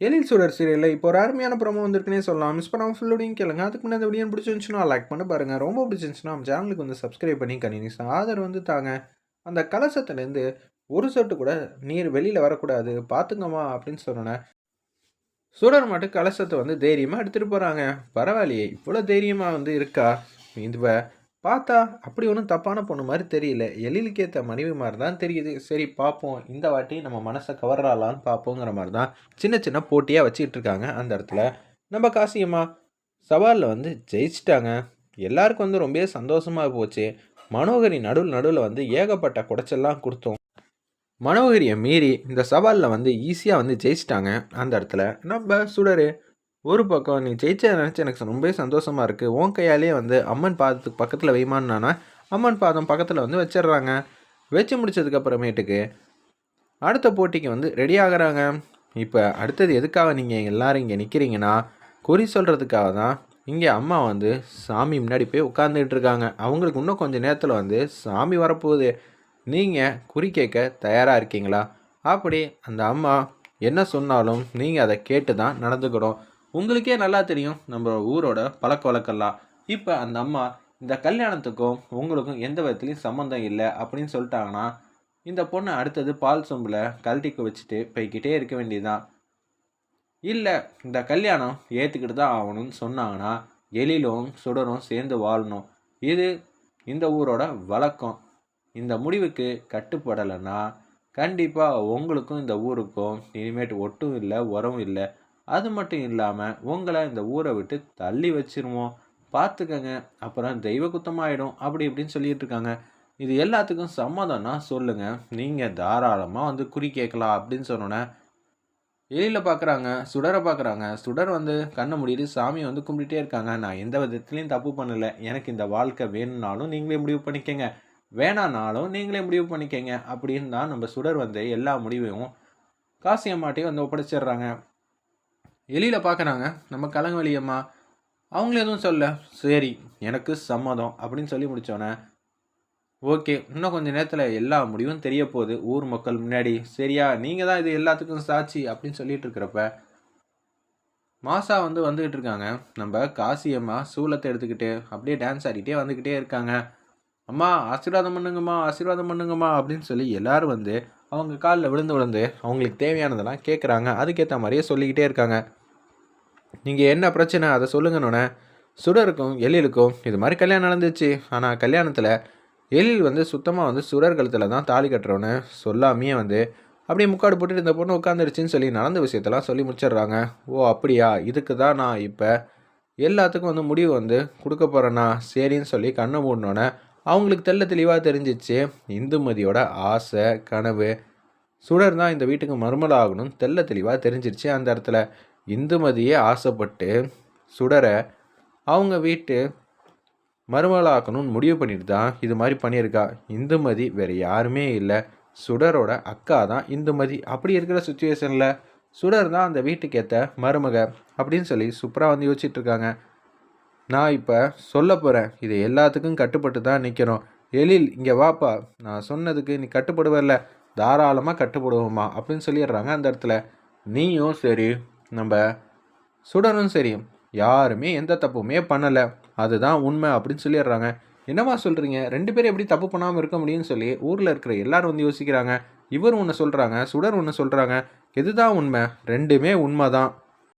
எழில் சுடர் சீரியலில் இப்போ ஒரு அருமையான ப்ரோமோ வந்திருக்குன்னே சொல்லலாம். மிஸ் பண்ணாமல் ஃபுல்லோடையும் கேளுங்க. அதுக்கு முன்னாடி இந்த வீடியோ பிடிச்சிருந்துச்சுன்னா லைக் பண்ணி பாருங்க. ரொம்ப பிடிச்சிருந்துச்சுன்னா நம்ம சேனலுக்கு வந்து சப்ஸ்கிரைப் பண்ணி கண்டினியூஸ் ஆதரவு வந்து தாங்க. அந்த கலசத்துலேருந்து ஒரு சொட்டு கூட நீர் வெளியில் வரக்கூடாது பார்த்துங்கம்மா அப்படின்னு சொன்னோன்னே சுடர் மட்டும் கலசத்தை வந்து தைரியமாக எடுத்துகிட்டு போகிறாங்க. பரவாயில்லையே இவ்வளோ தைரியமாக வந்து இருக்கா இவ. பார்த்தா அப்படி ஒன்றும் தப்பான பொண்ணு மாதிரி தெரியல. எழிலுக்கு ஏற்ற மனைவி மாதிரி தான் தெரியுது. சரி பார்ப்போம், இந்த வாட்டி நம்ம மனசை கவர்றாளான்னு பார்ப்போங்கிற மாதிரி தான் சின்ன சின்ன போட்டியாக வச்சுக்கிட்டு இருக்காங்க. அந்த இடத்துல நம்ம காசியம்மா சவாலில் வந்து ஜெயிச்சிட்டாங்க. எல்லாருக்கும் வந்து ரொம்ப சந்தோஷமாக போச்சு. மனோகரி நடுவில் வந்து ஏகப்பட்ட குடைச்சல்லாம் கொடுத்தோம். மனோகரியை மீறி இந்த சவாலில் வந்து ஈஸியாக வந்து ஜெயிச்சிட்டாங்க. அந்த இடத்துல நம்ம சுடரு ஒரு பக்கம் நீ ஜெயிச்ச நினச்சி எனக்கு ரொம்பவே சந்தோஷமாக இருக்குது. உன் கையாலே வந்து அம்மன் பாதத்துக்கு பக்கத்தில் வைமான்னா அம்மன் பாதம் பக்கத்தில் வந்து வச்சிடுறாங்க. வச்சு முடிச்சதுக்கப்புறமேட்டுக்கு அடுத்த போட்டிக்கு வந்து ரெடி ஆகிறாங்க. இப்போ அடுத்தது எதுக்காக நீங்கள் எல்லோரும் இங்கே நிற்கிறீங்கன்னா குறி சொல்கிறதுக்காக தான். இங்கே அம்மா வந்து சாமி முன்னாடி போய் உட்காந்துக்கிட்டு இருக்காங்க. அவங்களுக்கு இன்னும் கொஞ்சம் நேரத்தில் வந்து சாமி வரப்போகுது. நீங்கள் குறி கேட்க தயாராக இருக்கீங்களா? அப்படி அந்த அம்மா என்ன சொன்னாலும் நீங்கள் அதை கேட்டு தான் நடந்துக்கணும். உங்களுக்கே நல்லா தெரியும் நம்ம ஊரோட பழக்க வழக்கெல்லாம். இப்போ அந்த அம்மா இந்த கல்யாணத்துக்கும் உங்களுக்கும் எந்த விதத்துலையும் சம்மந்தம் இல்லை அப்படின்னு சொல்லிட்டாங்கன்னா இந்த பொண்ணை அடுத்தது பால் சொம்பில் கழட்டிக்கு வச்சுட்டு போய்கிட்டே இருக்க வேண்டியதுதான். இல்லை இந்த கல்யாணம் ஏற்றுக்கிட்டு தான் ஆகணும்னு சொன்னாங்கன்னா எழிலும் சுடரும் சேர்ந்து வாழணும். இது இந்த ஊரோட வழக்கம். இந்த முடிவுக்கு கட்டுப்படலைன்னா கண்டிப்பாக உங்களுக்கும் இந்த ஊருக்கும் இனிமேட்டு ஒட்டும் இல்லை, உரமும் இல்லை. அது மட்டும் இல்லாமல் உங்களை இந்த ஊரை விட்டு தள்ளி வச்சிருவோம், பார்த்துக்கங்க, அப்புறம் தெய்வ குத்தமாயிடும் அப்படி இப்படின்னு சொல்லிட்டு இருக்காங்க. இது எல்லாத்துக்கும் சம்மதம்னா சொல்லுங்கள், நீங்கள் தாராளமாக வந்து குறி கேட்கலாம் அப்படின்னு சொன்னோன்னே எழில பார்க்குறாங்க, சுடரை பார்க்குறாங்க. சுடர் வந்து கண்ணை மூடிட்டு சாமியை வந்து கும்பிட்டுட்டே இருக்காங்க. நான் எந்த விதத்துலையும் தப்பு பண்ணலை. எனக்கு இந்த வாழ்க்கை வேணும்னாலும் நீங்களே முடிவு பண்ணிக்கங்க, வேணானாலும் நீங்களே முடிவு பண்ணிக்கங்க அப்படின்னு தான் நம்ம சுடர் வந்து எல்லா முடிவையும் காசியம்மாட்டையும் வந்து ஒப்படைச்சிடுறாங்க. எலியில பார்க்குறாங்க நம்ம கலங்கவழியம்மா. அவங்களும் எதுவும் சொல்ல, சரி எனக்கு சம்மதம் அப்படின்னு சொல்லி முடித்தோன்னே ஓகே, இன்னும் கொஞ்சம் நேரத்தில் எல்லா முடிவும் தெரிய போகுது ஊர் மக்கள் முன்னாடி. சரியா, நீங்கள் தான் இது எல்லாத்துக்கும் சாட்சி அப்படின்னு சொல்லிட்டு இருக்கிறப்ப மாசா வந்து வந்துக்கிட்டு இருக்காங்க. நம்ம காசியம்மா சூலத்தை எடுத்துக்கிட்டு அப்படியே டான்ஸ் ஆடிக்கிட்டே வந்துக்கிட்டே இருக்காங்க. அம்மா ஆசீர்வாதம் பண்ணுங்கம்மா, ஆசீர்வாதம் பண்ணுங்கம்மா அப்படின்னு சொல்லி எல்லோரும் வந்து அவங்க காலில் விழுந்து அவங்களுக்கு தேவையானதெல்லாம் கேட்குறாங்க. அதுக்கேற்ற மாதிரியே சொல்லிக்கிட்டே இருக்காங்க. நீங்கள் என்ன பிரச்சனை அதை சொல்லுங்கன்னொன்னே சுடருக்கும் எழிலுக்கும் இது மாதிரி கல்யாணம் நடந்துச்சு. ஆனால் கல்யாணத்தில் எழில் வந்து சுத்தமாக வந்து சுடர் கழுத்தில் தான் தாலி கட்டுறோன்னு சொல்லாமையே வந்து அப்படியே முக்காடு போட்டுட்டு இந்த பொண்ணு உட்காந்துருச்சின்னு சொல்லி நடந்த விஷயத்தெல்லாம் சொல்லி முடிச்சிடுறாங்க. ஓ அப்படியா, இதுக்கு தான் நான் இப்போ எல்லாத்துக்கும் வந்து முடிவு வந்து கொடுக்க போகிறேண்ணா சரின்னு சொல்லி கண்ணை மூடினோன்னே அவங்களுக்கு தெளிவாக தெரிஞ்சிச்சு. இந்துமதியோட ஆசை கனவு சுடர் தான் இந்த வீட்டுக்கு மருமலாகணும்னு தெளிவாக தெரிஞ்சிருச்சு. அந்த இடத்துல இந்துமதியே ஆசைப்பட்டு சுடரை அவங்க வீட்டு மருமலாக்கணும்னு முடிவு பண்ணிட்டு தான் இது மாதிரி பண்ணியிருக்கா. இந்துமதி வேறு யாருமே இல்லை, சுடரோட அக்கா தான் இந்துமதி. அப்படி இருக்கிற சுச்சுவேஷனில் சுடர் தான் அந்த வீட்டுக்கு ஏற்ற மருமக அப்படின்னு சொல்லி சூப்பராக வந்து யோசிச்சுட்ருக்காங்க. நான் இப்போ சொல்ல போகிறேன், இது எல்லாத்துக்கும் கட்டுப்பட்டு தான் நிற்கணும். எழில் இங்கே வாப்பா, நான் சொன்னதுக்கு நீ கட்டுப்படுவல்ல, தாராளமாக கட்டுப்படுவோம்மா அப்படின்னு சொல்லிடுறாங்க. அந்த இடத்துல நீயும் சரி நம்ம சுடனும் சரி யாருமே எந்த தப்புமே பண்ணலை, அதுதான் உண்மை அப்படின்னு சொல்லிடுறாங்க. என்னம்மா சொல்கிறீங்க, 2 பேரும் எப்படி தப்பு பண்ணாமல் இருக்க முடியும்னு சொல்லி ஊரில் இருக்கிற எல்லாரும் வந்து யோசிக்கிறாங்க. இவர் ஒன்று சொல்கிறாங்க, சுடர் ஒன்று சொல்கிறாங்க. எதுதான் உண்மை? 2மே உண்மை தான்.